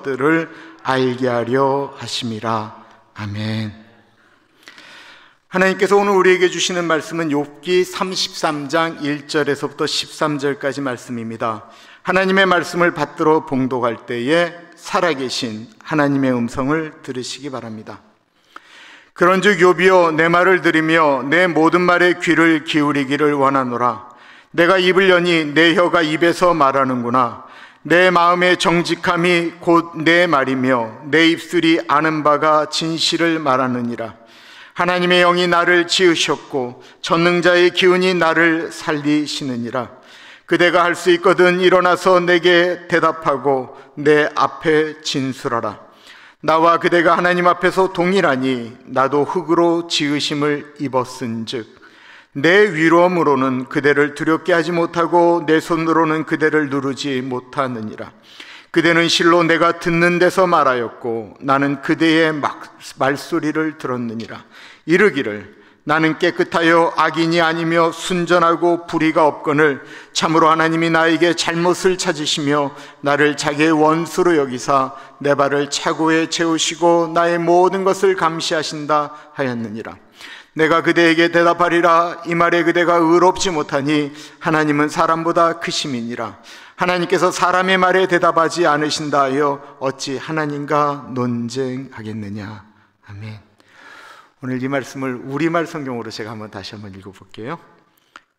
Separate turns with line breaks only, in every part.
것들을 알게 하려 하심이라. 아멘. 하나님께서 오늘 우리에게 주시는 말씀은 욥기 33장 1절에서부터 13절까지 말씀입니다. 하나님의 말씀을 받들어 봉독할 때에 살아계신 하나님의 음성을 들으시기 바랍니다. 그런즉 욥이여, 내 말을 들으며 내 모든 말에 귀를 기울이기를 원하노라. 내가 입을 여니 내 혀가 입에서 말하는구나. 내 마음의 정직함이 곧 내 말이며 내 입술이 아는 바가 진실을 말하느니라. 하나님의 영이 나를 지으셨고 전능자의 기운이 나를 살리시느니라. 그대가 할 수 있거든 일어나서 내게 대답하고 내 앞에 진술하라. 나와 그대가 하나님 앞에서 동일하니 나도 흙으로 지으심을 입었은즉 내 위로함으로는 그대를 두렵게 하지 못하고 내 손으로는 그대를 누르지 못하느니라. 그대는 실로 내가 듣는 데서 말하였고 나는 그대의 말소리를 들었느니라. 이르기를 나는 깨끗하여 악인이 아니며 순전하고 불의가 없거늘 참으로 하나님이 나에게 잘못을 찾으시며 나를 자기의 원수로 여기사 내 발을 차고에 채우시고 나의 모든 것을 감시하신다 하였느니라. 내가 그대에게 대답하리라. 이 말에 그대가 의롭지 못하니 하나님은 사람보다 크심이니라. 하나님께서 사람의 말에 대답하지 않으신다 하여 어찌 하나님과 논쟁하겠느냐. 아멘. 오늘 이 말씀을 우리말 성경으로 제가 다시 한번 읽어볼게요.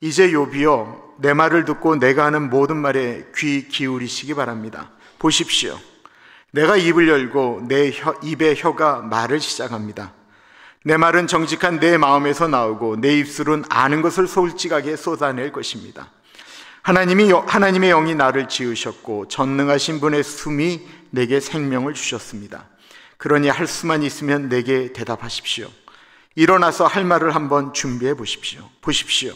이제 욥이여, 내 말을 듣고 내가 하는 모든 말에 귀 기울이시기 바랍니다. 보십시오. 내가 입을 열고 내 입의 혀가 말을 시작합니다. 내 말은 정직한 내 마음에서 나오고 내 입술은 아는 것을 솔직하게 쏟아낼 것입니다. 하나님의 영이 나를 지으셨고 전능하신 분의 숨이 내게 생명을 주셨습니다. 그러니 할 수만 있으면 내게 대답하십시오. 일어나서 할 말을 한번 준비해 보십시오. 보십시오.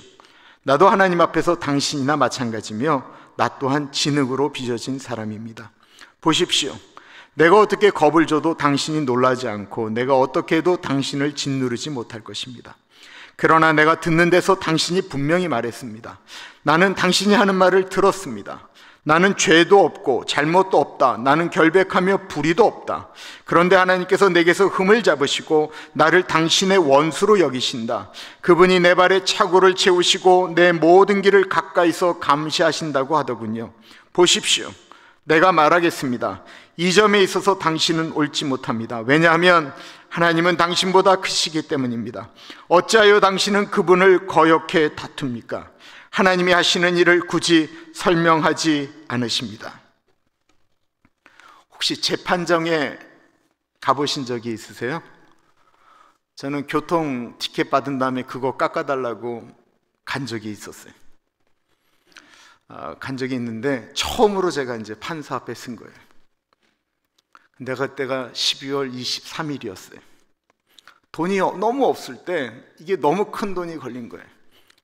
나도 하나님 앞에서 당신이나 마찬가지며 나 또한 진흙으로 빚어진 사람입니다. 보십시오. 내가 어떻게 겁을 줘도 당신이 놀라지 않고 내가 어떻게 해도 당신을 짓누르지 못할 것입니다. 그러나 내가 듣는 데서 당신이 분명히 말했습니다. 나는 당신이 하는 말을 들었습니다. 나는 죄도 없고 잘못도 없다. 나는 결백하며 불의도 없다. 그런데 하나님께서 내게서 흠을 잡으시고 나를 당신의 원수로 여기신다. 그분이 내 발에 착오를 채우시고 내 모든 길을 가까이서 감시하신다고 하더군요. 보십시오. 내가 말하겠습니다. 이 점에 있어서 당신은 옳지 못합니다. 왜냐하면 하나님은 당신보다 크시기 때문입니다. 어찌하여 당신은 그분을 거역해 다툽니까? 하나님이 하시는 일을 굳이 설명하지 않으십니다. 혹시 재판정에 가보신 적이 있으세요? 저는 교통 티켓 받은 다음에 그거 깎아달라고 간 적이 있었어요. 간 적이 있는데 처음으로 제가 이제 판사 앞에 쓴 거예요. 그때가 12월 23일이었어요. 돈이 너무 없을 때 이게 너무 큰 돈이 걸린 거예요.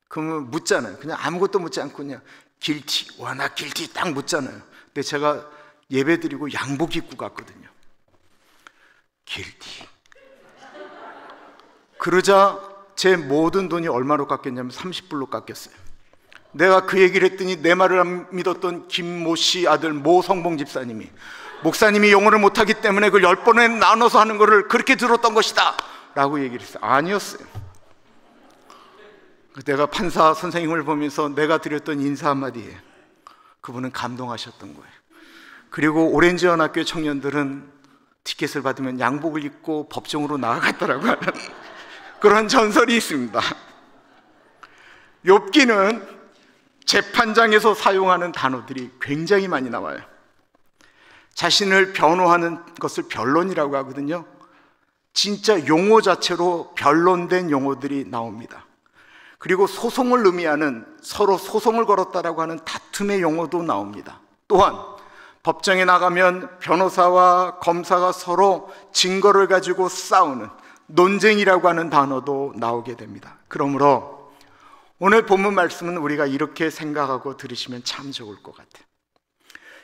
그러면 묻잖아요. 그냥 아무것도 묻지 않고 그냥 길티, 와 나 길티 딱 묻잖아요. 근데 제가 예배 드리고 양복 입고 갔거든요. 길티. 그러자 제 모든 돈이 얼마로 깎였냐면 30불로 깎였어요. 내가 그 얘기를 했더니 내 말을 안 믿었던 김모 씨 아들 모 성봉 집사님이 목사님이 영어를 못하기 때문에 그걸 10번에 나눠서 하는 거를 그렇게 들었던 것이다 라고 얘기를 했어요. 아니었어요. 내가 판사 선생님을 보면서 내가 드렸던 인사 한마디에 그분은 감동하셨던 거예요. 그리고 오렌지 연합교 청년들은 티켓을 받으면 양복을 입고 법정으로 나아갔더라고요. 하는 그런 전설이 있습니다. 욥기는 재판장에서 사용하는 단어들이 굉장히 많이 나와요. 자신을 변호하는 것을 변론이라고 하거든요. 진짜 용어 자체로 변론된 용어들이 나옵니다. 그리고 소송을 의미하는, 서로 소송을 걸었다라고 하는 다툼의 용어도 나옵니다. 또한 법정에 나가면 변호사와 검사가 서로 증거를 가지고 싸우는 논쟁이라고 하는 단어도 나오게 됩니다. 그러므로 오늘 본문 말씀은 우리가 이렇게 생각하고 들으시면 참 좋을 것 같아요.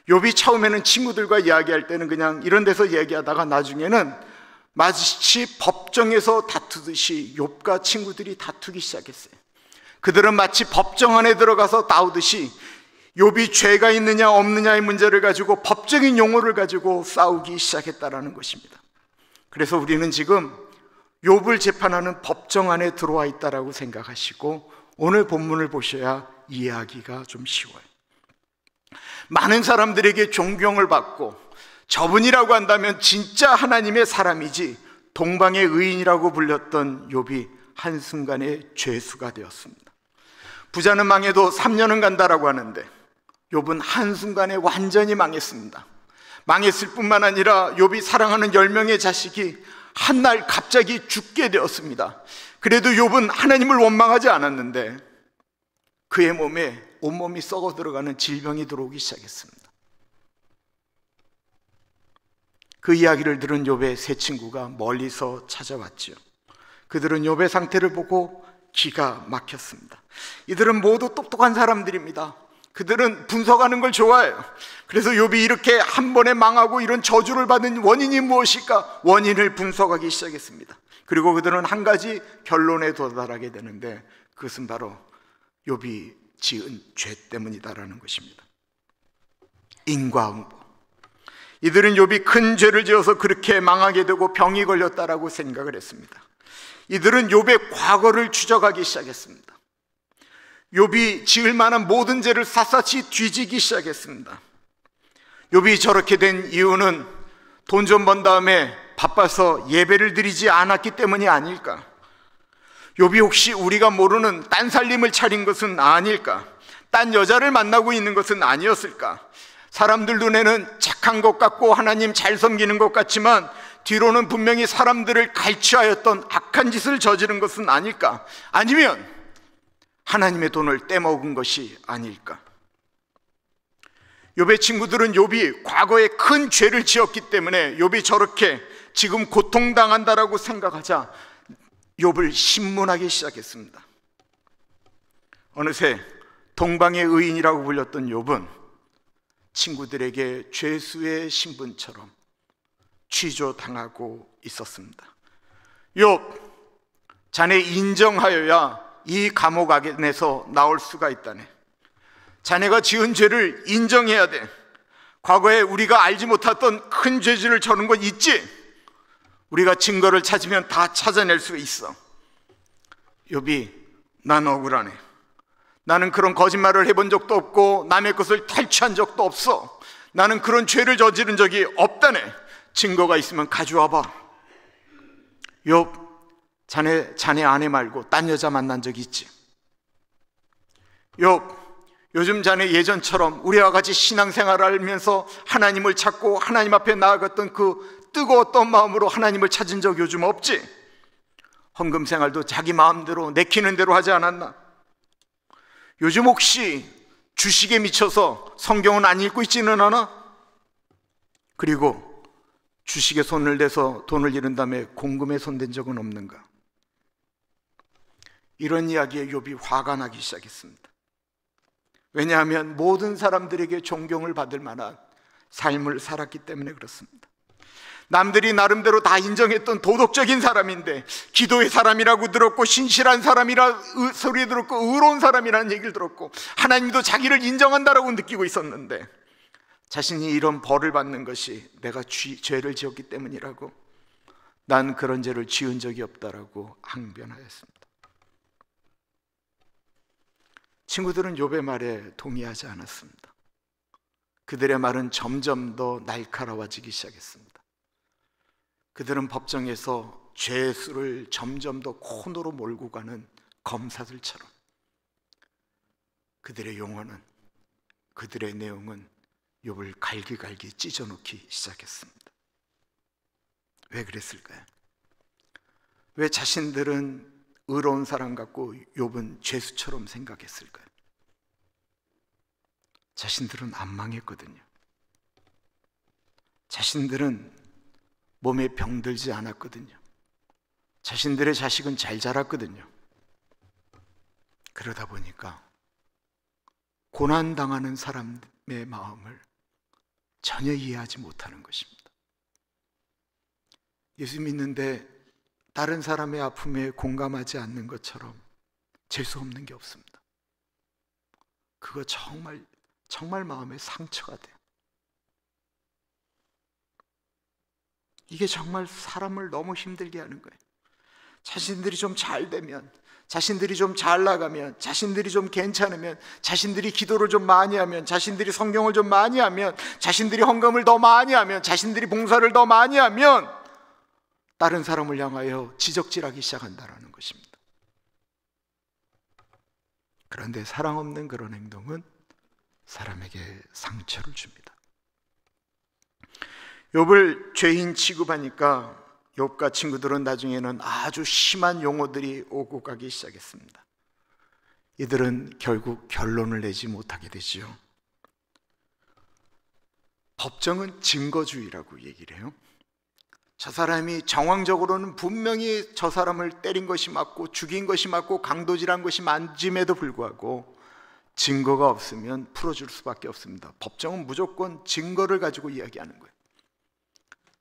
욥이 처음에는 친구들과 이야기할 때는 그냥 이런 데서 이야기하다가 나중에는 마치 법정에서 다투듯이 욥과 친구들이 다투기 시작했어요. 그들은 마치 법정 안에 들어가서 싸우듯이 욥이 죄가 있느냐 없느냐의 문제를 가지고 법적인 용어를 가지고 싸우기 시작했다라는 것입니다. 그래서 우리는 지금 욥을 재판하는 법정 안에 들어와 있다라고 생각하시고 오늘 본문을 보셔야 이해하기가 좀 쉬워요. 많은 사람들에게 존경을 받고 저분이라고 한다면 진짜 하나님의 사람이지 동방의 의인이라고 불렸던 욥이 한순간에 죄수가 되었습니다. 부자는 망해도 3년은 간다라고 하는데 욥은 한순간에 완전히 망했습니다. 망했을 뿐만 아니라 욥이 사랑하는 10명의 자식이 한날 갑자기 죽게 되었습니다. 그래도 욥은 하나님을 원망하지 않았는데 그의 몸에 온몸이 썩어 들어가는 질병이 들어오기 시작했습니다. 그 이야기를 들은 욥의 세 친구가 멀리서 찾아왔지요. 그들은 욥의 상태를 보고 기가 막혔습니다. 이들은 모두 똑똑한 사람들입니다. 그들은 분석하는 걸 좋아해요. 그래서 욥이 이렇게 한 번에 망하고 이런 저주를 받은 원인이 무엇일까? 원인을 분석하기 시작했습니다. 그리고 그들은 한 가지 결론에 도달하게 되는데 그것은 바로 욥이 지은 죄 때문이다라는 것입니다. 인과응보. 이들은 욥이 큰 죄를 지어서 그렇게 망하게 되고 병이 걸렸다라고 생각을 했습니다. 이들은 욥의 과거를 추적하기 시작했습니다. 욥이 지을 만한 모든 죄를 샅샅이 뒤지기 시작했습니다. 욥이 저렇게 된 이유는 돈 좀 번 다음에 바빠서 예배를 드리지 않았기 때문이 아닐까? 욥이 혹시 우리가 모르는 딴 살림을 차린 것은 아닐까? 딴 여자를 만나고 있는 것은 아니었을까? 사람들 눈에는 착한 것 같고 하나님 잘 섬기는 것 같지만 뒤로는 분명히 사람들을 갈취하였던 악한 짓을 저지른 것은 아닐까? 아니면 하나님의 돈을 떼먹은 것이 아닐까? 욥의 친구들은 욥이 과거에 큰 죄를 지었기 때문에 욥이 저렇게 지금 고통당한다라고 생각하자 욥을 신문하기 시작했습니다. 어느새 동방의 의인이라고 불렸던 욥은 친구들에게 죄수의 신분처럼 취조당하고 있었습니다. 욥, 자네 인정하여야 이 감옥 안에서 나올 수가 있다네. 자네가 지은 죄를 인정해야 돼. 과거에 우리가 알지 못했던 큰 죄질을 저는 건 있지? 우리가 증거를 찾으면 다 찾아낼 수 있어. 욥이, 난 억울하네. 나는 그런 거짓말을 해본 적도 없고 남의 것을 탈취한 적도 없어. 나는 그런 죄를 저지른 적이 없다네. 증거가 있으면 가져와봐. 욥, 자네 아내 말고 딴 여자 만난 적 있지? 욥, 요즘 자네 예전처럼 우리와 같이 신앙생활을 하면서 하나님을 찾고 하나님 앞에 나아갔던 그 뜨거웠던 마음으로 하나님을 찾은 적 요즘 없지? 헌금생활도 자기 마음대로 내키는 대로 하지 않았나? 요즘 혹시 주식에 미쳐서 성경은 안 읽고 있지는 않아? 그리고 주식에 손을 대서 돈을 잃은 다음에 공금에 손댄 적은 없는가? 이런 이야기에 욥이 화가 나기 시작했습니다. 왜냐하면 모든 사람들에게 존경을 받을 만한 삶을 살았기 때문에 그렇습니다. 남들이 나름대로 다 인정했던 도덕적인 사람인데 기도의 사람이라고 들었고 신실한 사람이라 소리 들었고 의로운 사람이라는 얘기를 들었고 하나님도 자기를 인정한다라고 느끼고 있었는데 자신이 이런 벌을 받는 것이 내가 죄를 지었기 때문이라고, 난 그런 죄를 지은 적이 없다라고 항변하였습니다. 친구들은 욥의 말에 동의하지 않았습니다. 그들의 말은 점점 더 날카로워지기 시작했습니다. 그들은 법정에서 죄수를 점점 더 코너로 몰고 가는 검사들처럼 그들의 용어는, 그들의 내용은 욥을 갈기갈기 찢어놓기 시작했습니다. 왜 그랬을까요? 왜 자신들은 의로운 사람 같고 욥은 죄수처럼 생각했을까요? 자신들은 안 망했거든요. 자신들은 몸에 병들지 않았거든요. 자신들의 자식은 잘 자랐거든요. 그러다 보니까 고난당하는 사람의 마음을 전혀 이해하지 못하는 것입니다. 예수 믿는데 다른 사람의 아픔에 공감하지 않는 것처럼 재수 없는 게 없습니다. 그거 정말 정말 마음에 상처가 돼요. 이게 정말 사람을 너무 힘들게 하는 거예요. 자신들이 좀 잘 되면, 자신들이 좀 잘 나가면, 자신들이 좀 괜찮으면, 자신들이 기도를 좀 많이 하면, 자신들이 성경을 좀 많이 하면, 자신들이 헌금을 더 많이 하면, 자신들이 봉사를 더 많이 하면 다른 사람을 향하여 지적질하기 시작한다는 것입니다. 그런데 사랑 없는 그런 행동은 사람에게 상처를 줍니다. 욥을 죄인 취급하니까 욥과 친구들은 나중에는 아주 심한 용어들이 오고 가기 시작했습니다. 이들은 결국 결론을 내지 못하게 되지요. 법정은 증거주의라고 얘기를 해요. 저 사람이 정황적으로는 분명히 저 사람을 때린 것이 맞고 죽인 것이 맞고 강도질한 것이 맞음에도 불구하고 증거가 없으면 풀어줄 수밖에 없습니다. 법정은 무조건 증거를 가지고 이야기하는 거예요.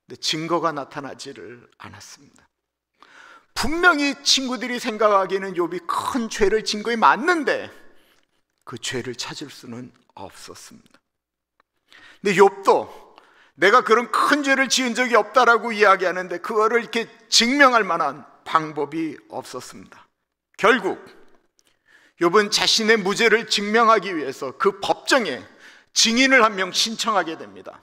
근데 증거가 나타나지를 않았습니다. 분명히 친구들이 생각하기에는 욥이 큰 죄를 진 거에 맞는데 그 죄를 찾을 수는 없었습니다. 근데 욥도 내가 그런 큰 죄를 지은 적이 없다라고 이야기하는데 그거를 이렇게 증명할 만한 방법이 없었습니다. 결국 욥은 자신의 무죄를 증명하기 위해서 그 법정에 증인을 한 명 신청하게 됩니다.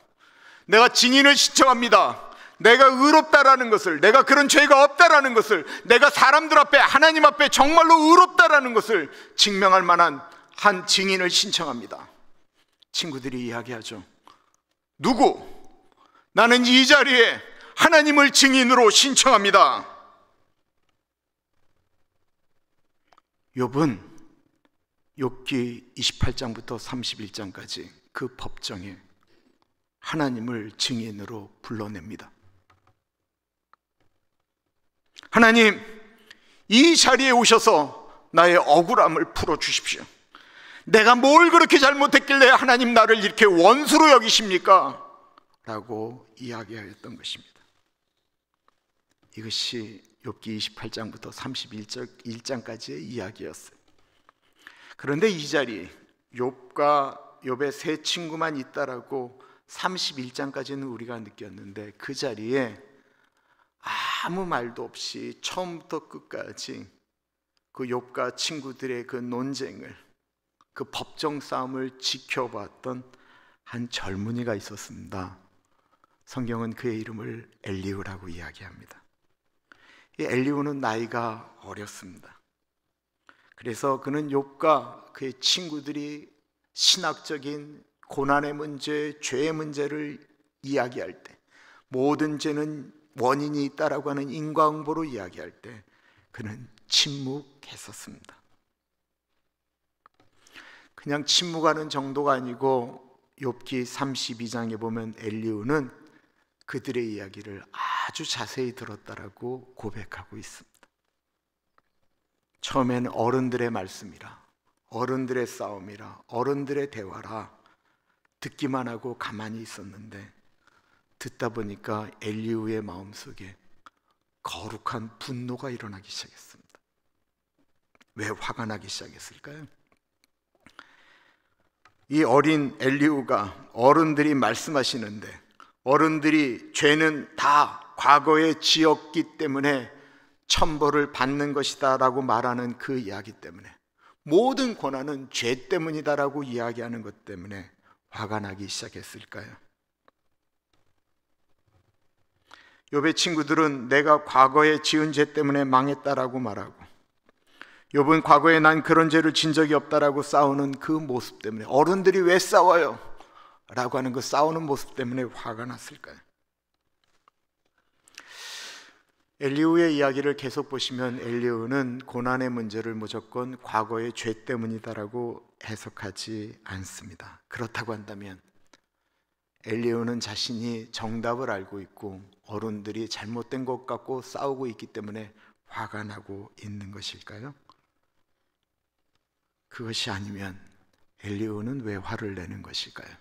내가 증인을 신청합니다. 내가 의롭다라는 것을, 내가 그런 죄가 없다라는 것을, 내가 사람들 앞에, 하나님 앞에 정말로 의롭다라는 것을 증명할 만한 한 증인을 신청합니다. 친구들이 이야기하죠. 누구? 나는 이 자리에 하나님을 증인으로 신청합니다. 욥은 욥기 28장부터 31장까지 그 법정에 하나님을 증인으로 불러냅니다. 하나님, 이 자리에 오셔서 나의 억울함을 풀어주십시오. 내가 뭘 그렇게 잘못했길래 하나님 나를 이렇게 원수로 여기십니까? 라고 이야기하였던 것입니다. 이것이 욥기 28장부터 31장까지의 이야기였어요. 그런데 이 자리, 욥의 세 친구만 있다라고 31장까지는 우리가 느꼈는데 그 자리에 아무 말도 없이 처음부터 끝까지 그 욥과 친구들의 그 논쟁을, 그 법정 싸움을 지켜봤던 한 젊은이가 있었습니다. 성경은 그의 이름을 엘리후라고 이야기합니다. 이 엘리후는 나이가 어렸습니다. 그래서 그는 욥과 그의 친구들이 신학적인 고난의 문제, 죄의 문제를 이야기할 때, 모든 죄는 원인이 있다라고 하는 인과응보로 이야기할 때 그는 침묵했었습니다. 그냥 침묵하는 정도가 아니고 욥기 32장에 보면 엘리후는 그들의 이야기를 아주 자세히 들었다라고 고백하고 있습니다. 처음에는 어른들의 말씀이라, 어른들의 싸움이라, 어른들의 대화라 듣기만 하고 가만히 있었는데 듣다 보니까 엘리후의 마음속에 거룩한 분노가 일어나기 시작했습니다. 왜 화가 나기 시작했을까요? 이 어린 엘리후가 어른들이 말씀하시는데 어른들이 죄는 다 과거에 지었기 때문에 천벌을 받는 것이다 라고 말하는 그 이야기 때문에, 모든 고난은 죄 때문이다 라고 이야기하는 것 때문에 화가 나기 시작했을까요? 욥의 친구들은 내가 과거에 지은 죄 때문에 망했다라고 말하고, 욥은 과거에 난 그런 죄를 진 적이 없다라고 싸우는 그 모습 때문에, 어른들이 왜 싸워요? 라고 하는 그 싸우는 모습 때문에 화가 났을까요? 엘리후의 이야기를 계속 보시면 엘리후는 고난의 문제를 무조건 과거의 죄 때문이다라고 해석하지 않습니다. 그렇다고 한다면 엘리후는 자신이 정답을 알고 있고 어른들이 잘못된 것 같고 싸우고 있기 때문에 화가 나고 있는 것일까요? 그것이 아니면 엘리후는 왜 화를 내는 것일까요?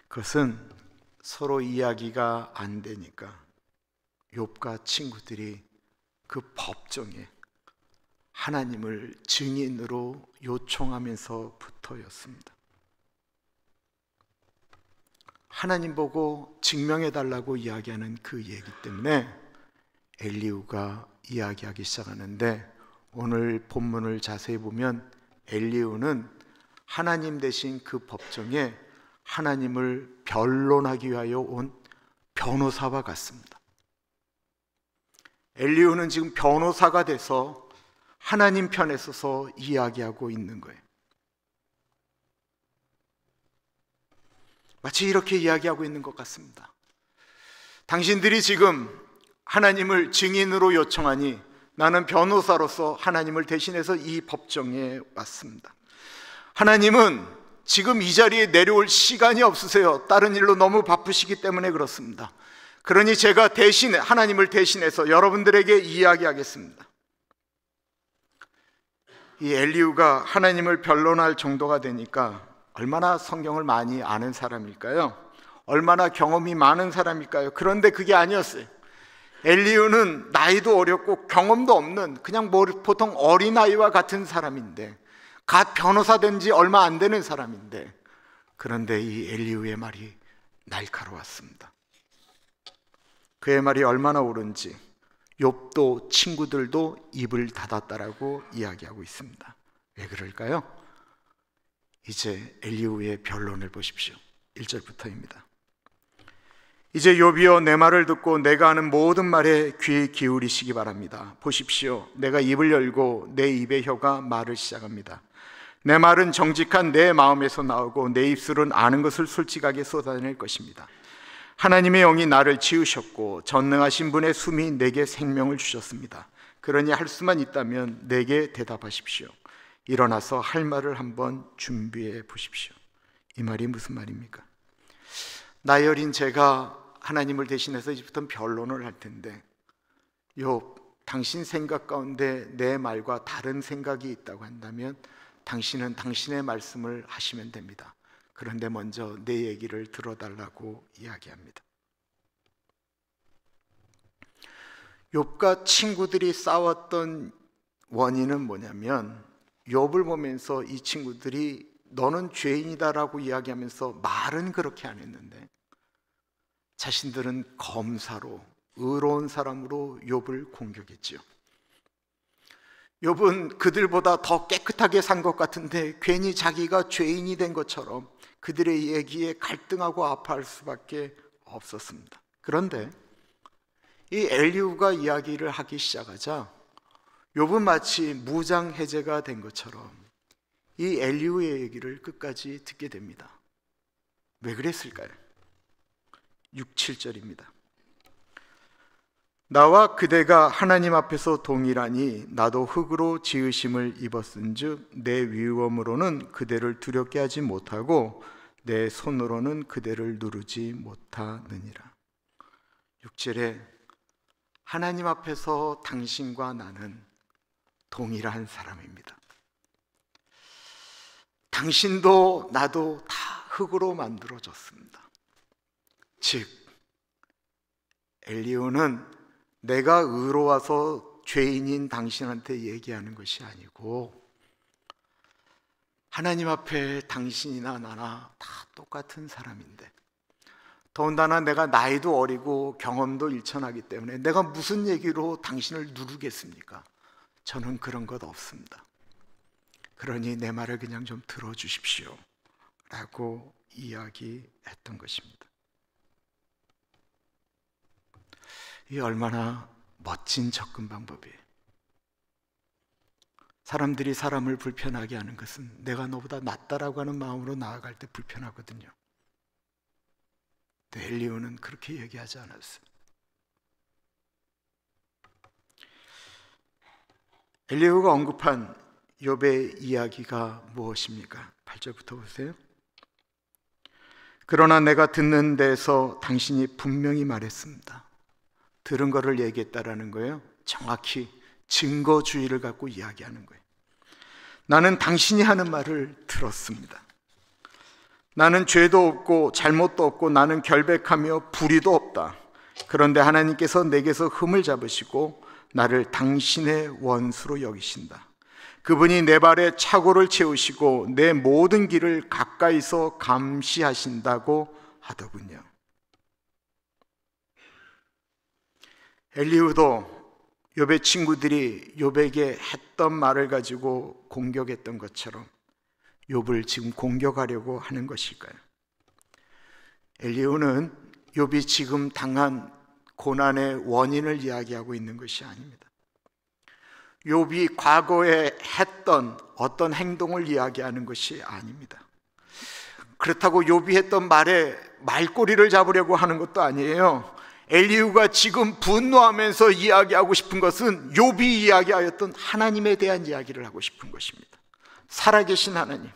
그것은 서로 이야기가 안 되니까 욥과 친구들이 그 법정에 하나님을 증인으로 요청하면서부터였습니다. 하나님 보고 증명해달라고 이야기하는 그 얘기 때문에 엘리후가 이야기하기 시작하는데, 오늘 본문을 자세히 보면 엘리후는 하나님 대신 그 법정에 하나님을 변론하기 위하여 온 변호사와 같습니다. 엘리후는 지금 변호사가 돼서 하나님 편에 서서 이야기하고 있는 거예요. 마치 이렇게 이야기하고 있는 것 같습니다. 당신들이 지금 하나님을 증인으로 요청하니 나는 변호사로서 하나님을 대신해서 이 법정에 왔습니다. 하나님은 지금 이 자리에 내려올 시간이 없으세요. 다른 일로 너무 바쁘시기 때문에 그렇습니다. 그러니 제가 하나님을 대신해서 여러분들에게 이야기하겠습니다. 이 엘리후가 하나님을 변론할 정도가 되니까 얼마나 성경을 많이 아는 사람일까요? 얼마나 경험이 많은 사람일까요? 그런데 그게 아니었어요. 엘리후는 나이도 어렸고 경험도 없는 그냥 보통 어린아이와 같은 사람인데, 갓 변호사 된 지 얼마 안 되는 사람인데, 그런데 이 엘리후의 말이 날카로웠습니다. 그의 말이 얼마나 옳은지 욥도 친구들도 입을 닫았다라고 이야기하고 있습니다. 왜 그럴까요? 이제 엘리후의 변론을 보십시오. 1절부터입니다. 이제 욥이여, 내 말을 듣고 내가 하는 모든 말에 귀 기울이시기 바랍니다. 보십시오, 내가 입을 열고 내 입의 혀가 말을 시작합니다. 내 말은 정직한 내 마음에서 나오고 내 입술은 아는 것을 솔직하게 쏟아낼 것입니다. 하나님의 영이 나를 지으셨고 전능하신 분의 숨이 내게 생명을 주셨습니다. 그러니 할 수만 있다면 내게 대답하십시오. 일어나서 할 말을 한번 준비해 보십시오. 이 말이 무슨 말입니까? 나이 어린 제가 하나님을 대신해서 이제부터 변론을 할 텐데, 욥, 당신 생각 가운데 내 말과 다른 생각이 있다고 한다면 당신은 당신의 말씀을 하시면 됩니다. 그런데 먼저 내 얘기를 들어달라고 이야기합니다. 욥과 친구들이 싸웠던 원인은 뭐냐면, 욥을 보면서 이 친구들이 너는 죄인이다라고 이야기하면서 말은 그렇게 안 했는데 자신들은 검사로, 의로운 사람으로 욥을 공격했지요. 욥은 그들보다 더 깨끗하게 산 것 같은데 괜히 자기가 죄인이 된 것처럼 그들의 얘기에 갈등하고 아파할 수밖에 없었습니다. 그런데 이 엘리후가 이야기를 하기 시작하자 욥은 마치 무장해제가 된 것처럼 이 엘리후의 얘기를 끝까지 듣게 됩니다. 왜 그랬을까요? 6, 7절입니다. 나와 그대가 하나님 앞에서 동일하니 나도 흙으로 지으심을 입었은즉 내 위엄으로는 그대를 두렵게 하지 못하고 내 손으로는 그대를 누르지 못하느니라. 6절에 하나님 앞에서 당신과 나는 동일한 사람입니다. 당신도 나도 다 흙으로 만들어졌습니다. 즉 엘리후는 내가 의로워서 죄인인 당신한테 얘기하는 것이 아니고 하나님 앞에 당신이나 나나 다 똑같은 사람인데, 더군다나 내가 나이도 어리고 경험도 일천하기 때문에 내가 무슨 얘기로 당신을 누르겠습니까? 저는 그런 것 없습니다. 그러니 내 말을 그냥 좀 들어주십시오 라고 이야기했던 것입니다. 이 얼마나 멋진 접근 방법이에요. 사람들이 사람을 불편하게 하는 것은 내가 너보다 낫다라고 하는 마음으로 나아갈 때 불편하거든요. 근데 엘리후는 그렇게 얘기하지 않았어요. 엘리후가 언급한 욥의 이야기가 무엇입니까? 8절부터 보세요. 그러나 내가 듣는 데에서 당신이 분명히 말했습니다. 들은 거를 얘기했다라는 거예요. 정확히 증거주의를 갖고 이야기하는 거예요. 나는 당신이 하는 말을 들었습니다. 나는 죄도 없고 잘못도 없고 나는 결백하며 불의도 없다. 그런데 하나님께서 내게서 흠을 잡으시고 나를 당신의 원수로 여기신다. 그분이 내 발에 착오를 채우시고 내 모든 길을 가까이서 감시하신다고 하더군요. 엘리후도 욥의 친구들이 욥에게 했던 말을 가지고 공격했던 것처럼 욥을 지금 공격하려고 하는 것일까요? 엘리후는 욥이 지금 당한 고난의 원인을 이야기하고 있는 것이 아닙니다. 욥이 과거에 했던 어떤 행동을 이야기하는 것이 아닙니다. 그렇다고 욥이 했던 말에 말꼬리를 잡으려고 하는 것도 아니에요. 엘리후가 지금 분노하면서 이야기하고 싶은 것은 욥이 이야기하였던 하나님에 대한 이야기를 하고 싶은 것입니다. 살아계신 하나님.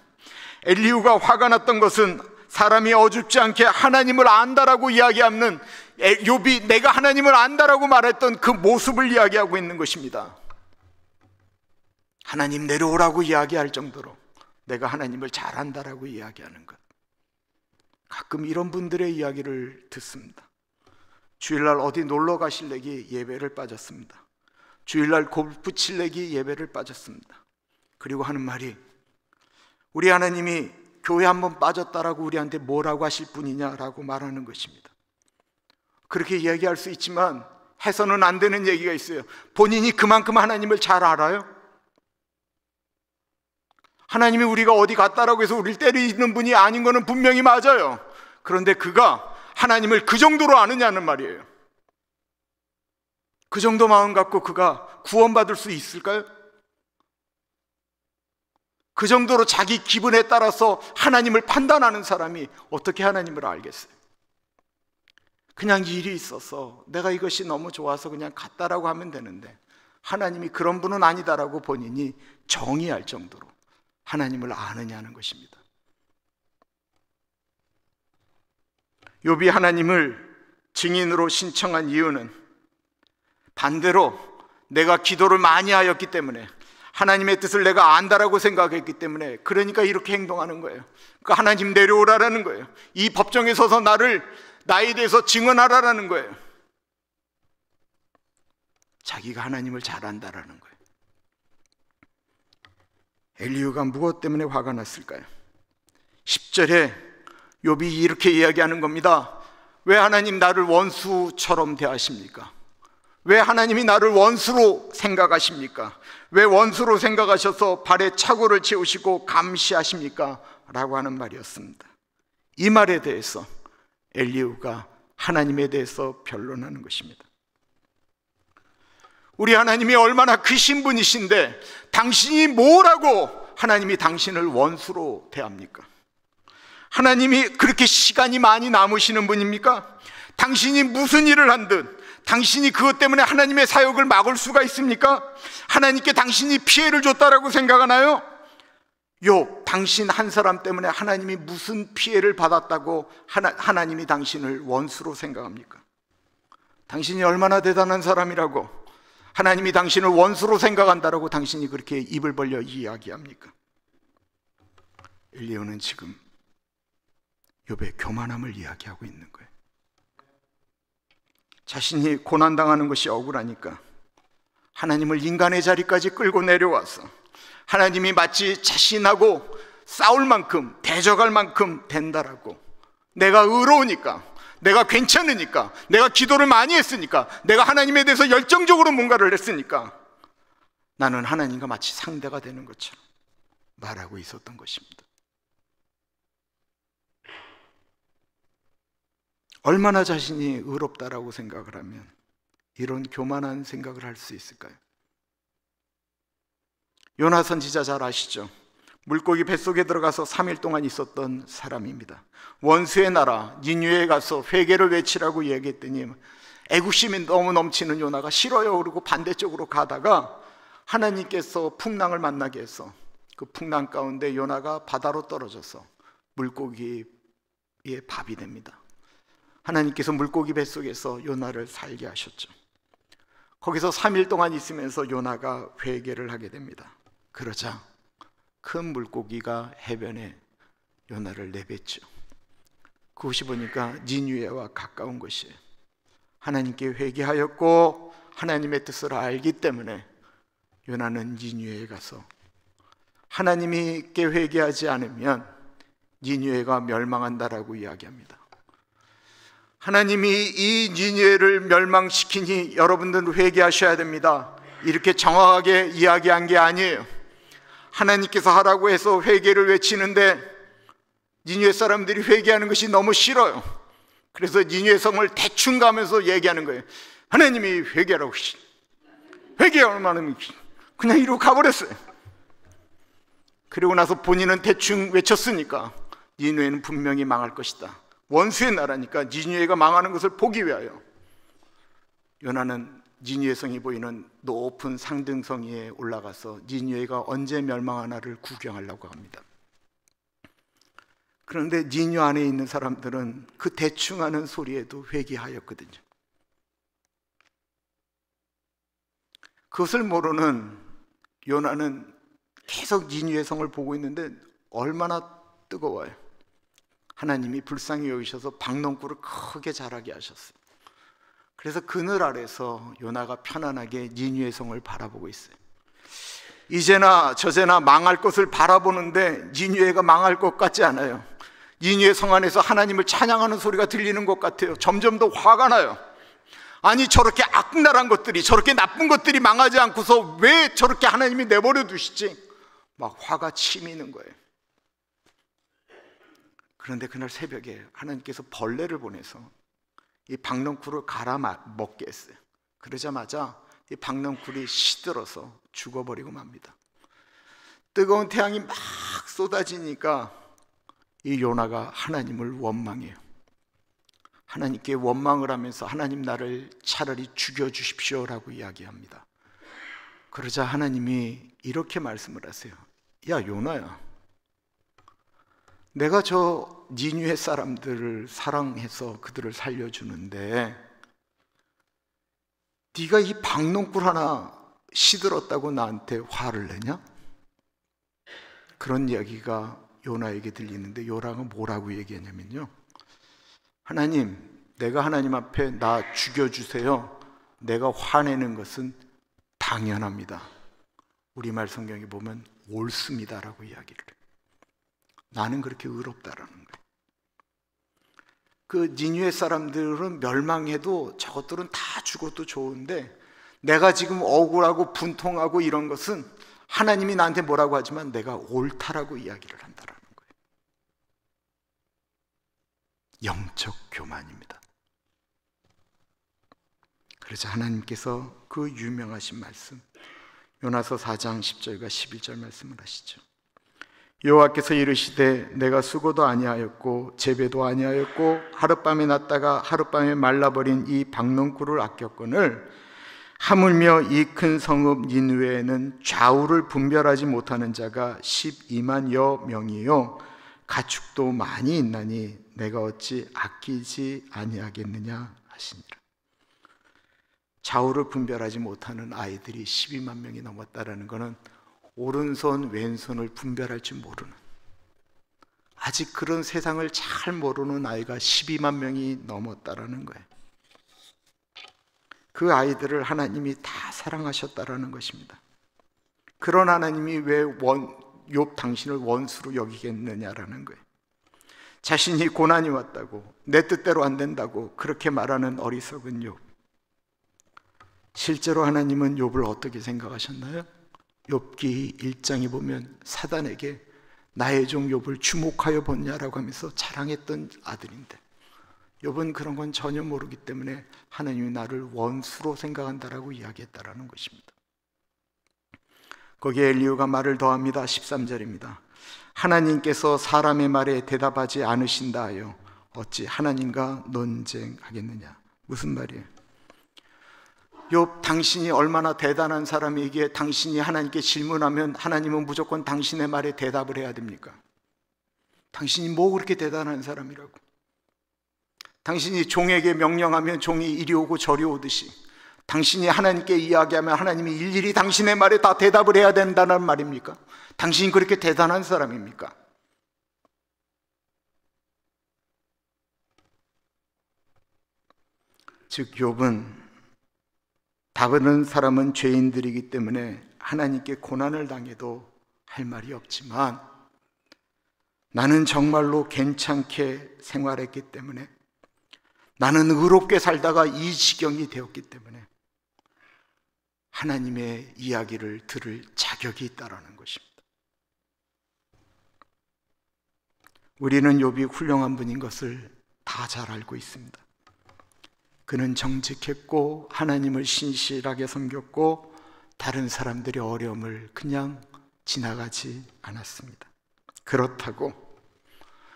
엘리후가 화가 났던 것은 사람이 어줍지 않게 하나님을 안다라고 이야기하는 욥이 내가 하나님을 안다라고 말했던 그 모습을 이야기하고 있는 것입니다. 하나님 내려오라고 이야기할 정도로 내가 하나님을 잘 안다라고 이야기하는 것. 가끔 이런 분들의 이야기를 듣습니다. 주일날 어디 놀러 가실래기 예배를 빠졌습니다. 주일날 골프 칠래기 예배를 빠졌습니다. 그리고 하는 말이 우리 하나님이 교회 한번 빠졌다라고 우리한테 뭐라고 하실 분이냐라고 말하는 것입니다. 그렇게 이야기할 수 있지만 해서는 안 되는 얘기가 있어요. 본인이 그만큼 하나님을 잘 알아요? 하나님이 우리가 어디 갔다라고 해서 우리를 때리는 분이 아닌 거는 분명히 맞아요. 그런데 그가 하나님을 그 정도로 아느냐는 말이에요. 그 정도 마음 갖고 그가 구원받을 수 있을까요? 그 정도로 자기 기분에 따라서 하나님을 판단하는 사람이 어떻게 하나님을 알겠어요? 그냥 일이 있어서 내가 이것이 너무 좋아서 그냥 갔다라고 하면 되는데 하나님이 그런 분은 아니다라고 본인이 정의할 정도로 하나님을 아느냐는 것입니다. 욥이 하나님을 증인으로 신청한 이유는 반대로 내가 기도를 많이 하였기 때문에 하나님의 뜻을 내가 안다라고 생각했기 때문에 그러니까 이렇게 행동하는 거예요. 그러니까 하나님 내려오라라는 거예요. 이 법정에 서서 나에 대해서 증언하라라는 거예요. 자기가 하나님을 잘 안다라는 거예요. 엘리후가 무엇 때문에 화가 났을까요? 10절에 욥이 이렇게 이야기하는 겁니다. 왜 하나님 나를 원수처럼 대하십니까? 왜 하나님이 나를 원수로 생각하십니까? 왜 원수로 생각하셔서 발에 착오를 채우시고 감시하십니까? 라고 하는 말이었습니다. 이 말에 대해서 엘리후가 하나님에 대해서 변론하는 것입니다. 우리 하나님이 얼마나 크신 분이신데 당신이 뭐라고 하나님이 당신을 원수로 대합니까? 하나님이 그렇게 시간이 많이 남으시는 분입니까? 당신이 무슨 일을 한 듯 당신이 그것 때문에 하나님의 사역을 막을 수가 있습니까? 하나님께 당신이 피해를 줬다라고 생각하나요? 욥, 당신 한 사람 때문에 하나님이 무슨 피해를 받았다고 하나님이 당신을 원수로 생각합니까? 당신이 얼마나 대단한 사람이라고 하나님이 당신을 원수로 생각한다라고 당신이 그렇게 입을 벌려 이야기합니까? 엘리후는 지금 욥의 교만함을 이야기하고 있는 거예요. 자신이 고난당하는 것이 억울하니까 하나님을 인간의 자리까지 끌고 내려와서 하나님이 마치 자신하고 싸울 만큼 대적할 만큼 된다라고, 내가 의로우니까, 내가 괜찮으니까, 내가 기도를 많이 했으니까, 내가 하나님에 대해서 열정적으로 뭔가를 했으니까 나는 하나님과 마치 상대가 되는 것처럼 말하고 있었던 것입니다. 얼마나 자신이 의롭다라고 생각을 하면 이런 교만한 생각을 할 수 있을까요? 요나 선지자 잘 아시죠? 물고기 뱃속에 들어가서 3일 동안 있었던 사람입니다. 원수의 나라 니느웨에 가서 회개를 외치라고 얘기했더니 애국심이 너무 넘치는 요나가 싫어요 그러고 반대쪽으로 가다가 하나님께서 풍랑을 만나게 해서 그 풍랑 가운데 요나가 바다로 떨어져서 물고기의 밥이 됩니다. 하나님께서 물고기 뱃속에서 요나를 살게 하셨죠. 거기서 3일 동안 있으면서 요나가 회개를 하게 됩니다. 그러자 큰 물고기가 해변에 요나를 내뱉죠. 그곳이 보니까 니느웨와 가까운 곳이에요. 하나님께 회개하였고 하나님의 뜻을 알기 때문에 요나는 니느웨에 가서 하나님께 회개하지 않으면 니느웨가 멸망한다라고 이야기합니다. 하나님이 이 니느웨를 멸망시키니 여러분들은 회개하셔야 됩니다. 이렇게 정확하게 이야기한 게 아니에요. 하나님께서 하라고 해서 회개를 외치는데 니느웨 사람들이 회개하는 것이 너무 싫어요. 그래서 니느웨 성을 대충 가면서 얘기하는 거예요. 하나님이 회개하라고, 회개하면 그냥 이러고 가버렸어요. 그리고 나서 본인은 대충 외쳤으니까 니느웨는 분명히 망할 것이다. 원수의 나라니까 니느웨가 망하는 것을 보기 위하여 요나는 니느웨 성이 보이는 높은 상등성 위에 올라가서 니느웨가 언제 멸망하나를 구경하려고 합니다. 그런데 니느웨 안에 있는 사람들은 그 대충 하는 소리에도 회개하였거든요. 그것을 모르는 요나는 계속 니느웨 성을 보고 있는데 얼마나 뜨거워요. 하나님이 불쌍히 여기셔서 박농쿨을 크게 자라게 하셨어요. 그래서 그늘 아래서 요나가 편안하게 니느웨 성을 바라보고 있어요. 이제나 저제나 망할 것을 바라보는데 니느웨가 망할 것 같지 않아요. 니느웨 성 안에서 하나님을 찬양하는 소리가 들리는 것 같아요. 점점 더 화가 나요. 아니, 저렇게 악랄한 것들이, 저렇게 나쁜 것들이 망하지 않고서 왜 저렇게 하나님이 내버려 두시지? 막 화가 치미는 거예요. 그런데 그날 새벽에 하나님께서 벌레를 보내서 이 박넝쿨을 갈아 먹게 했어요. 그러자마자 이 박넝쿨이 시들어서 죽어버리고 맙니다. 뜨거운 태양이 막 쏟아지니까 이 요나가 하나님을 원망해요. 하나님께 원망을 하면서 하나님, 나를 차라리 죽여주십시오라고 이야기합니다. 그러자 하나님이 이렇게 말씀을 하세요. 야, 요나야, 내가 저 니느웨 사람들을 사랑해서 그들을 살려주는데 네가 이 박농쿨 하나 시들었다고 나한테 화를 내냐? 그런 이야기가 요나에게 들리는데 요나가 뭐라고 얘기하냐면요, 하나님, 내가 하나님 앞에 나 죽여주세요. 내가 화내는 것은 당연합니다. 우리말 성경에 보면 옳습니다라고 이야기를 해요. 나는 그렇게 의롭다라는 거예요. 그 니느웨 사람들은 멸망해도 저것들은 다 죽어도 좋은데 내가 지금 억울하고 분통하고 이런 것은 하나님이 나한테 뭐라고 하지만 내가 옳다라고 이야기를 한다라는 거예요. 영적 교만입니다. 그래서 하나님께서 그 유명하신 말씀, 요나서 4장 10절과 11절 말씀을 하시죠. 여호와께서 이르시되 내가 수고도 아니하였고 재배도 아니하였고 하룻밤에 났다가 하룻밤에 말라버린 이 박농쿨을 아꼈거늘 하물며 이 큰 성읍 니느웨에는 좌우를 분별하지 못하는 자가 12만여 명이요 가축도 많이 있나니 내가 어찌 아끼지 아니하겠느냐 하시니라. 좌우를 분별하지 못하는 아이들이 12만 명이 넘었다라는 것은 오른손 왼손을 분별할 줄 모르는, 아직 그런 세상을 잘 모르는 아이가 12만 명이 넘었다라는 거예요. 그 아이들을 하나님이 다 사랑하셨다라는 것입니다. 그런 하나님이 왜 욥 당신을 원수로 여기겠느냐라는 거예요. 자신이 고난이 왔다고, 내 뜻대로 안 된다고 그렇게 말하는 어리석은 욥. 실제로 하나님은 욥을 어떻게 생각하셨나요? 욥기 1장에 보면 사단에게 나의 종 욥을 주목하여 보냐라고 하면서 자랑했던 아들인데, 욥은 그런 건 전혀 모르기 때문에 하나님이 나를 원수로 생각한다라고 이야기했다라는 것입니다. 거기에 엘리후가 말을 더합니다. 13절입니다. 하나님께서 사람의 말에 대답하지 않으신다 하여 어찌 하나님과 논쟁하겠느냐. 무슨 말이에요? 욥, 당신이 얼마나 대단한 사람이기에 당신이 하나님께 질문하면 하나님은 무조건 당신의 말에 대답을 해야 됩니까? 당신이 뭐 그렇게 대단한 사람이라고? 당신이 종에게 명령하면 종이 이리 오고 저리 오듯이 당신이 하나님께 이야기하면 하나님이 일일이 당신의 말에 다 대답을 해야 된다는 말입니까? 당신이 그렇게 대단한 사람입니까? 즉 욥은 다른 사람은 죄인들이기 때문에 하나님께 고난을 당해도 할 말이 없지만 나는 정말로 괜찮게 생활했기 때문에, 나는 의롭게 살다가 이 지경이 되었기 때문에 하나님의 이야기를 들을 자격이 있다라는 것입니다. 우리는 욥이 훌륭한 분인 것을 다 잘 알고 있습니다. 그는 정직했고 하나님을 신실하게 섬겼고 다른 사람들의 어려움을 그냥 지나가지 않았습니다. 그렇다고,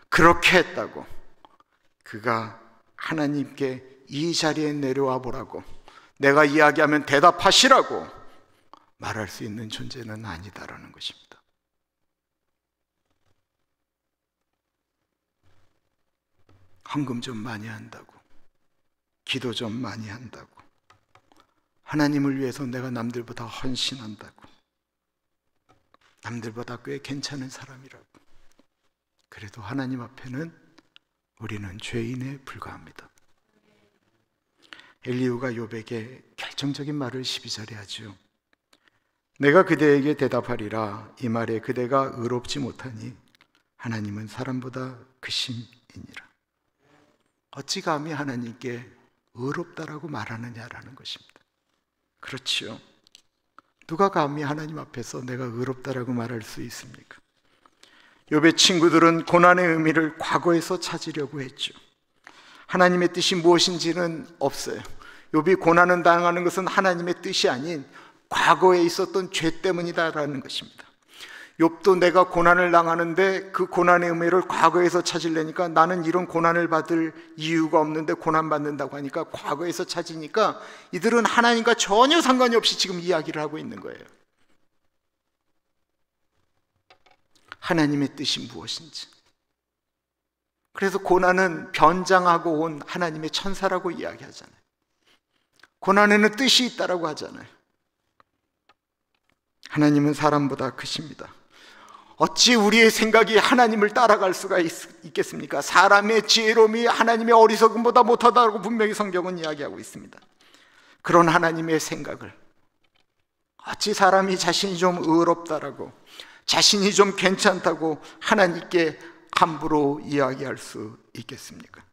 그렇게 했다고 그가 하나님께 이 자리에 내려와 보라고, 내가 이야기하면 대답하시라고 말할 수 있는 존재는 아니다라는 것입니다. 헌금 좀 많이 한다고, 기도 좀 많이 한다고, 하나님을 위해서 내가 남들보다 헌신한다고, 남들보다 꽤 괜찮은 사람이라고, 그래도 하나님 앞에는 우리는 죄인에 불과합니다. 엘리후가 욥에게 결정적인 말을 12절에 하죠. 내가 그대에게 대답하리라. 이 말에 그대가 의롭지 못하니 하나님은 사람보다 크심이니라. 어찌 감히 하나님께 의롭다라고 말하느냐라는 것입니다. 그렇지요. 누가 감히 하나님 앞에서 내가 의롭다라고 말할 수 있습니까? 욥의 친구들은 고난의 의미를 과거에서 찾으려고 했죠. 하나님의 뜻이 무엇인지는 없어요. 욥이 고난을 당하는 것은 하나님의 뜻이 아닌 과거에 있었던 죄 때문이다라는 것입니다. 욥도 내가 고난을 당하는데 그 고난의 의미를 과거에서 찾으려니까, 나는 이런 고난을 받을 이유가 없는데 고난받는다고 하니까 과거에서 찾으니까 이들은 하나님과 전혀 상관이 없이 지금 이야기를 하고 있는 거예요. 하나님의 뜻이 무엇인지. 그래서 고난은 변장하고 온 하나님의 천사라고 이야기하잖아요. 고난에는 뜻이 있다라고 하잖아요. 하나님은 사람보다 크십니다. 어찌 우리의 생각이 하나님을 따라갈 수가 있겠습니까? 사람의 지혜로움이 하나님의 어리석음보다 못하다고 분명히 성경은 이야기하고 있습니다. 그런 하나님의 생각을 어찌 사람이 자신이 좀 의롭다라고, 자신이 좀 괜찮다고 하나님께 함부로 이야기할 수 있겠습니까?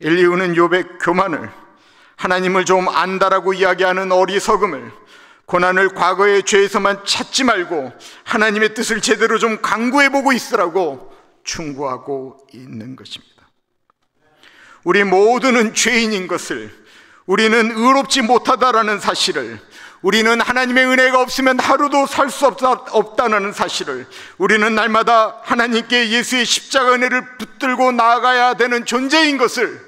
엘리후는 욥의 교만을, 하나님을 좀 안다라고 이야기하는 어리석음을, 고난을 과거의 죄에서만 찾지 말고 하나님의 뜻을 제대로 좀 강구해보고 있으라고 충고하고 있는 것입니다. 우리 모두는 죄인인 것을, 우리는 의롭지 못하다라는 사실을, 우리는 하나님의 은혜가 없으면 하루도 살 수 없다는 사실을, 우리는 날마다 하나님께 예수의 십자가 은혜를 붙들고 나아가야 되는 존재인 것을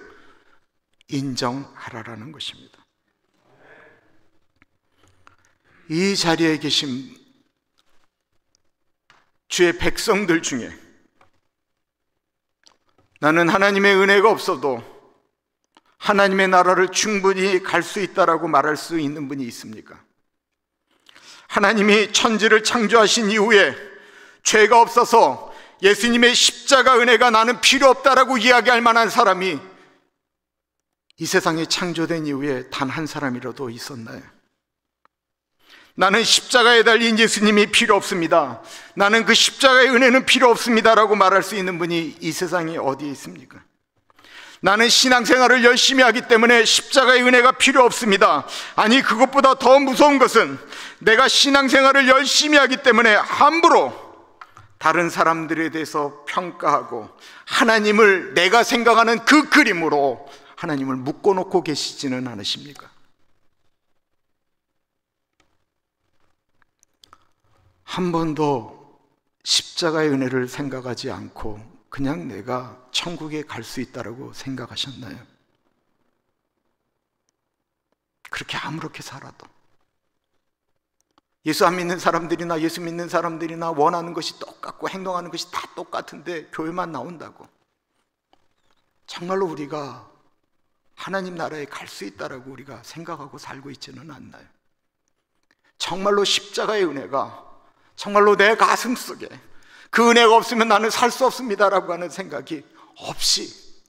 인정하라라는 것입니다. 이 자리에 계신 주의 백성들 중에 나는 하나님의 은혜가 없어도 하나님의 나라를 충분히 갈 수 있다라고 말할 수 있는 분이 있습니까? 하나님이 천지를 창조하신 이후에 죄가 없어서 예수님의 십자가 은혜가 나는 필요 없다라고 이야기할 만한 사람이 이 세상에 창조된 이후에 단 한 사람이라도 있었나요? 나는 십자가에 달린 예수님이 필요 없습니다, 나는 그 십자가의 은혜는 필요 없습니다라고 말할 수 있는 분이 이 세상에 어디에 있습니까? 나는 신앙생활을 열심히 하기 때문에 십자가의 은혜가 필요 없습니다. 아니, 그것보다 더 무서운 것은 내가 신앙생활을 열심히 하기 때문에 함부로 다른 사람들에 대해서 평가하고 하나님을 내가 생각하는 그 그림으로 하나님을 묶어놓고 계시지는 않으십니까? 한 번도 십자가의 은혜를 생각하지 않고 그냥 내가 천국에 갈 수 있다라고 생각하셨나요? 그렇게 아무렇게 살아도, 예수 안 믿는 사람들이나 예수 믿는 사람들이나 원하는 것이 똑같고 행동하는 것이 다 똑같은데 교회만 나온다고 정말로 우리가 하나님 나라에 갈 수 있다라고 우리가 생각하고 살고 있지는 않나요? 정말로 십자가의 은혜가 정말로 내 가슴 속에 그 은혜가 없으면 나는 살 수 없습니다라고 하는 생각이 없이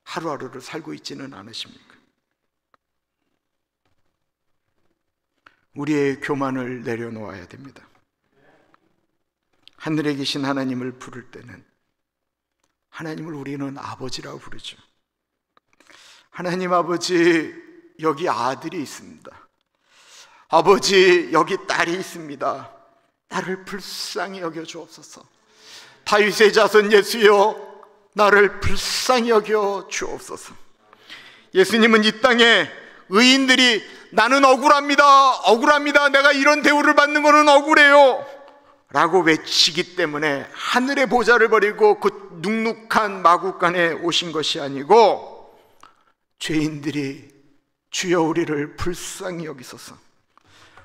하루하루를 살고 있지는 않으십니까? 우리의 교만을 내려놓아야 됩니다. 하늘에 계신 하나님을 부를 때는 하나님을 우리는 아버지라고 부르죠. 하나님 아버지, 여기 아들이 있습니다. 아버지, 여기 딸이 있습니다. 나를 불쌍히 여겨 주옵소서. 다윗의 자손 예수여, 나를 불쌍히 여겨 주옵소서. 예수님은 이 땅에 의인들이 나는 억울합니다, 내가 이런 대우를 받는 것은 억울해요 라고 외치기 때문에 하늘의 보좌를 버리고 그 눅눅한 마구간에 오신 것이 아니고, 죄인들이 주여 우리를 불쌍히 여기소서,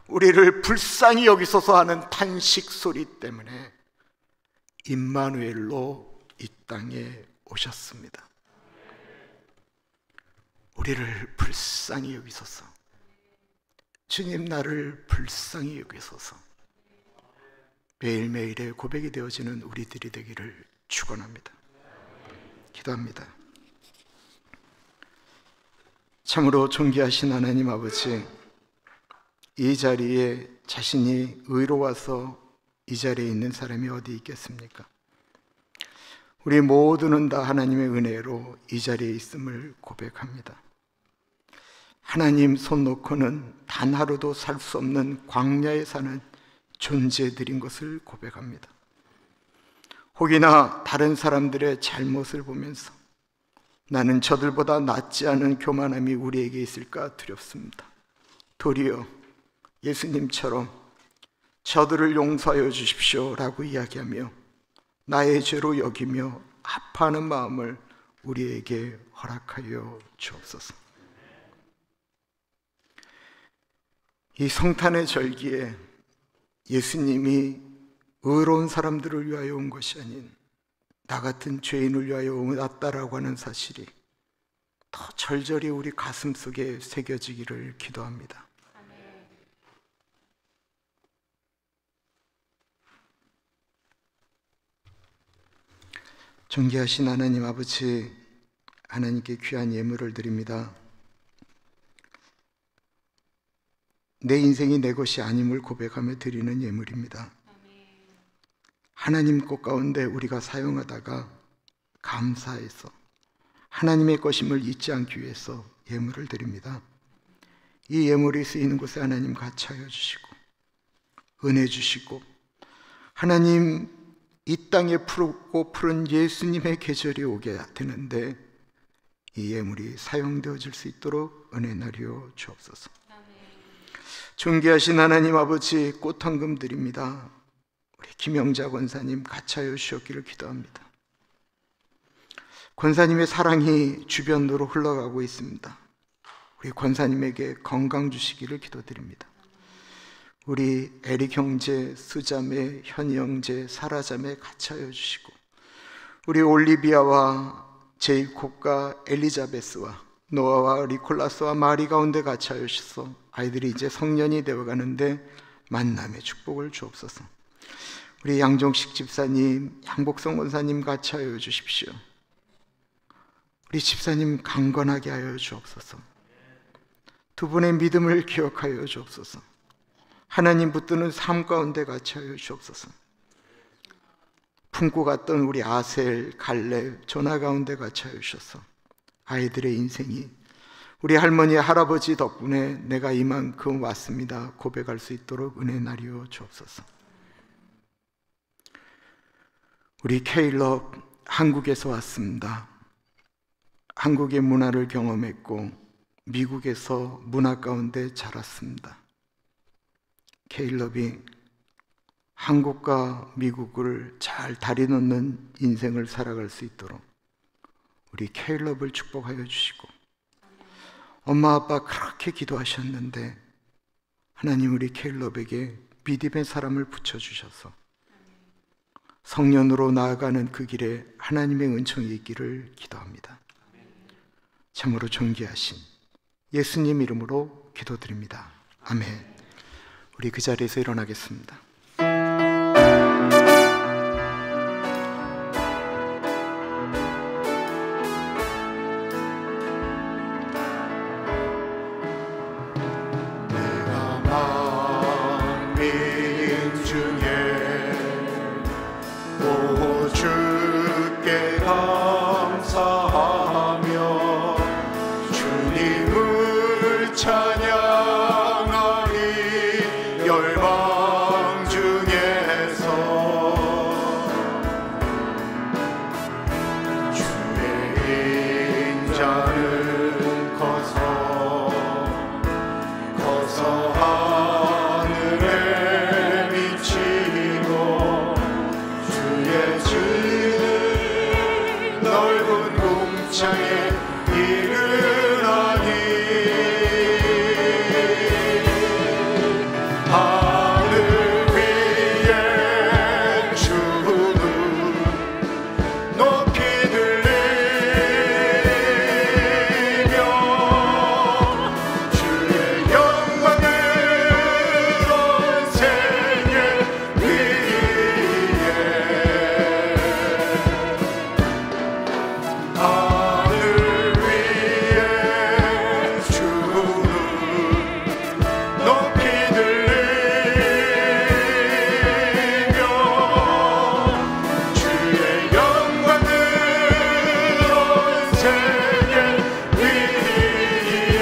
우리를 불쌍히 여기소서 하는 탄식 소리 때문에 임마누엘로 이 땅에 오셨습니다. 우리를 불쌍히 여기소서, 주님 나를 불쌍히 여기소서, 매일매일의 고백이 되어지는 우리들이 되기를 축원합니다. 기도합니다. 참으로 존귀하신 하나님 아버지, 이 자리에 자신이 의로워서 이 자리에 있는 사람이 어디 있겠습니까? 우리 모두는 다 하나님의 은혜로 이 자리에 있음을 고백합니다. 하나님 손 놓고는 단 하루도 살 수 없는 광야에 사는 존재들인 것을 고백합니다. 혹이나 다른 사람들의 잘못을 보면서 나는 저들보다 낫지 않은 교만함이 우리에게 있을까 두렵습니다. 도리어 예수님처럼 저들을 용서하여 주십시오 라고 이야기하며 나의 죄로 여기며 아파하는 마음을 우리에게 허락하여 주옵소서. 이 성탄의 절기에 예수님이 의로운 사람들을 위하여 온 것이 아닌 나 같은 죄인을 위하여 왔다라고 하는 사실이 더 절절히 우리 가슴 속에 새겨지기를 기도합니다. 존귀하신 하나님 아버지, 하나님께 귀한 예물을 드립니다. 내 인생이 내 것이 아님을 고백하며 드리는 예물입니다. 하나님 것 가운데 우리가 사용하다가 감사해서 하나님의 것임을 잊지 않기 위해서 예물을 드립니다. 이 예물이 쓰이는 곳에 하나님 같이 하여 주시고 은혜 주시고, 하나님 이 땅에 푸르고 푸른 예수님의 계절이 오게 되는데 이 예물이 사용되어질 수 있도록 은혜 나리여 주옵소서. 존귀하신 하나님 아버지, 꽃헌금 드립니다. 우리 김영자 권사님 같이 하여 주셨기를 기도합니다. 권사님의 사랑이 주변으로 흘러가고 있습니다. 우리 권사님에게 건강 주시기를 기도드립니다. 우리 에릭 형제, 수자매, 현이 형제, 사라자매 같이 하여 주시고, 우리 올리비아와 제이콥과 엘리자베스와 노아와 리콜라스와 마리 가운데 같이 하여 주셔서 아이들이 이제 성년이 되어가는데 만남의 축복을 주옵소서. 우리 양종식 집사님, 양복성 권사님 같이 하여 주십시오. 우리 집사님 강건하게 하여 주옵소서. 두 분의 믿음을 기억하여 주옵소서. 하나님 붙드는 삶 가운데 같이 하여 주옵소서. 품고 갔던 우리 아셀, 갈렙, 조나 가운데 같이 하여 주셔서 아이들의 인생이 우리 할머니, 할아버지 덕분에 내가 이만큼 왔습니다 고백할 수 있도록 은혜 나리여 주옵소서. 우리 케일럽, 한국에서 왔습니다. 한국의 문화를 경험했고 미국에서 문화 가운데 자랐습니다. 케일럽이 한국과 미국을 잘 다리 놓는 인생을 살아갈 수 있도록 우리 케일럽을 축복하여 주시고, 엄마 아빠 그렇게 기도하셨는데 하나님 우리 케일럽에게 믿음의 사람을 붙여주셔서 성년으로 나아가는 그 길에 하나님의 은총이 있기를 기도합니다. 참으로 존귀하신 예수님 이름으로 기도드립니다. 아멘. 우리 그 자리에서 일어나겠습니다. 찬양하리 열방 중에서 주의 인자는 커서 하늘에 미치고 주의 진리 넓은 궁창에 이르나니 하늘 위에 주는 높이 들리며 주의 영광을 온 세계 위에 하늘 위에 주는 높이 들리며 주의 영광을 온 세계 위에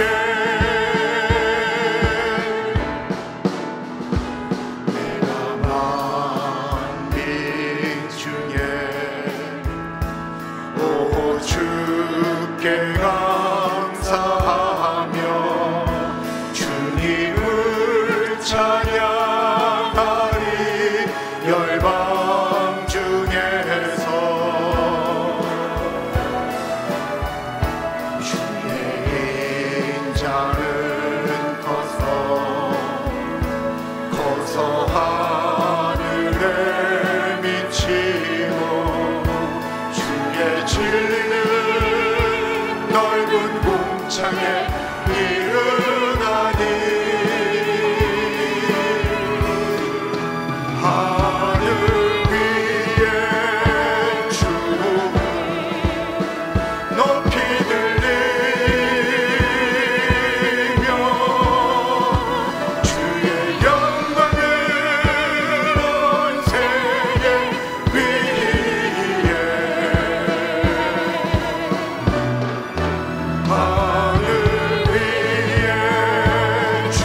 내가 만민 중에 오 주께 감사하며 주님을 찬양하리 열방 중에서 주의 인자는 커서 하늘에 미치고 주의 진리는 넓은 궁창에 이르나니 하늘 위에 주는 높이 들리며 주의 영광을 온 세계 위에 하늘 위에 주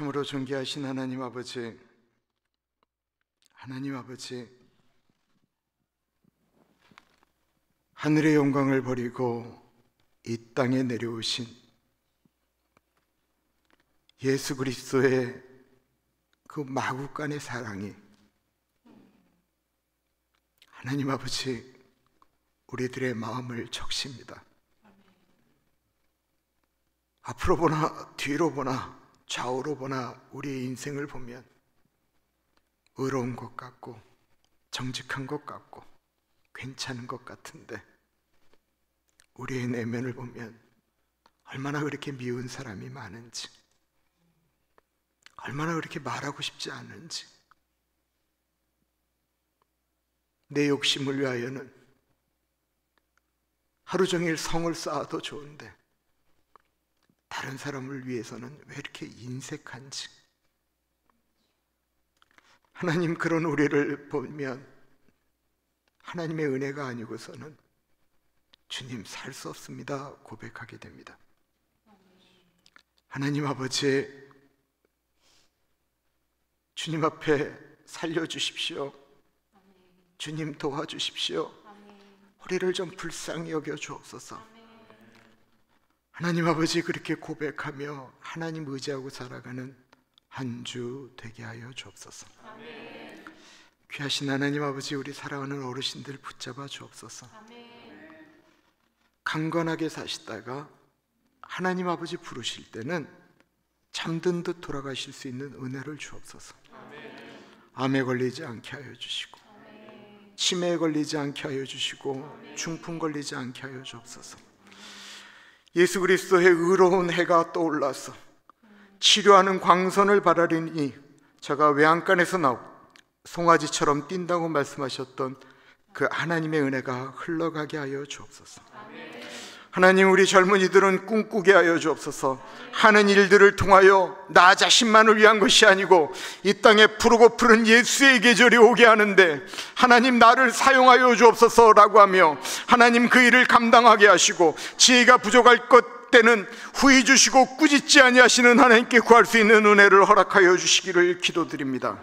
참으로 존귀하신 하나님 아버지, 하나님 아버지, 하늘의 영광을 버리고 이 땅에 내려오신 예수 그리스도의 그 마구간의 사랑이 하나님 아버지 우리들의 마음을 적십니다. 앞으로 보나 뒤로 보나 좌우로 보나 우리의 인생을 보면 의로운 것 같고 정직한 것 같고 괜찮은 것 같은데 우리의 내면을 보면 얼마나 그렇게 미운 사람이 많은지, 얼마나 그렇게 말하고 싶지 않은지, 내 욕심을 위하여는 하루 종일 성을 쌓아도 좋은데 다른 사람을 위해서는 왜 이렇게 인색한지, 하나님 그런 우리를 보면 하나님의 은혜가 아니고서는 주님 살 수 없습니다 고백하게 됩니다. 하나님 아버지, 주님 앞에 살려주십시오. 주님 도와주십시오. 우리를 좀 불쌍히 여겨 주옵소서. 하나님 아버지, 그렇게 고백하며 하나님 의지하고 살아가는 한 주 되게 하여 주옵소서. 귀하신 하나님 아버지, 우리 사랑하는 어르신들 붙잡아 주옵소서. 강건하게 사시다가 하나님 아버지 부르실 때는 잠든 듯 돌아가실 수 있는 은혜를 주옵소서. 암에 걸리지 않게 하여 주시고, 치매에 걸리지 않게 하여 주시고, 중풍 걸리지 않게 하여 주옵소서. 예수 그리스도의 의로운 해가 떠올라서 치료하는 광선을 바라리니 저가 외양간에서 나오고 송아지처럼 뛴다고 말씀하셨던 그 하나님의 은혜가 흘러가게 하여 주옵소서. 하나님, 우리 젊은이들은 꿈꾸게 하여 주옵소서. 하는 일들을 통하여 나 자신만을 위한 것이 아니고 이 땅에 푸르고 푸른 예수의 계절이 오게 하는데 하나님 나를 사용하여 주옵소서라고 하며 하나님 그 일을 감당하게 하시고, 지혜가 부족할 것 때는 후히 주시고 꾸짖지 아니하시는 하나님께 구할 수 있는 은혜를 허락하여 주시기를 기도드립니다.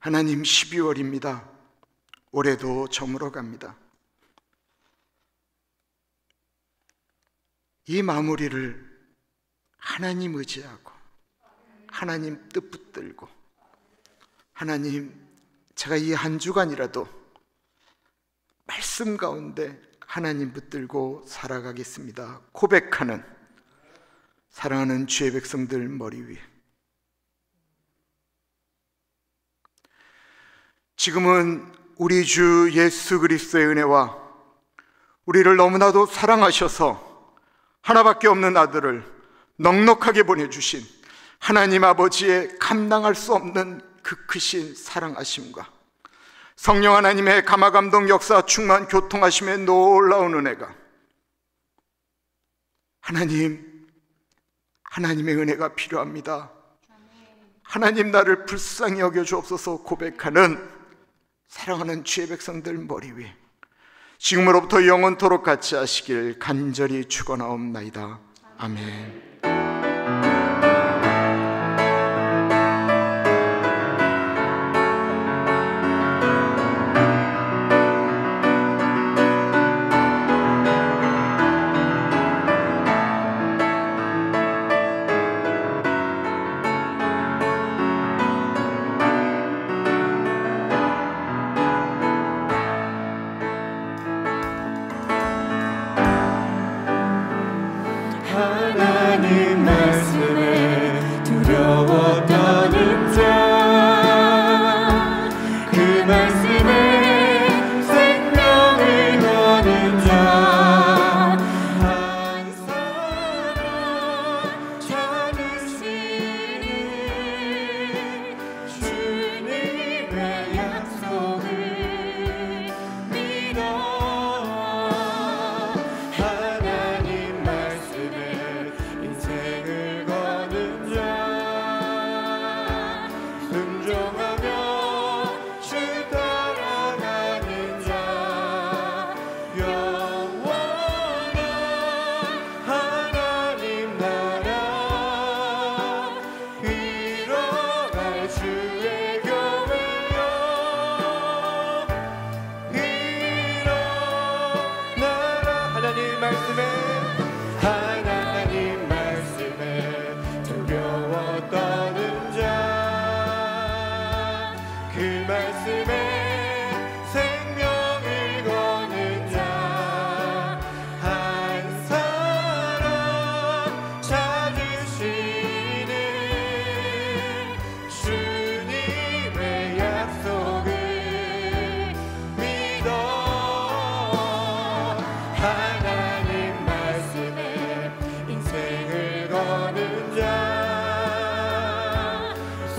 하나님, 12월입니다. 올해도 저물어 갑니다. 이 마무리를 하나님 의지하고 하나님 뜻 붙들고, 하나님, 제가 이 한 주간이라도 말씀 가운데 하나님 붙들고 살아가겠습니다 고백하는 사랑하는 주의 백성들 머리 위에, 지금은 우리 주 예수 그리스도의 은혜와 우리를 너무나도 사랑하셔서 하나밖에 없는 아들을 넉넉하게 보내주신 하나님 아버지의 감당할 수 없는 그 크신 사랑하심과 성령 하나님의 감화감동 역사 충만 교통하심의 놀라운 은혜가, 하나님의 은혜가 필요합니다. 하나님, 나를 불쌍히 여겨 주옵소서 고백하는 사랑하는 주의 백성들 머리 위에 지금으로부터 영원토록 같이 하시길 간절히 축원하옵나이다. 아멘.
하나님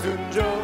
순종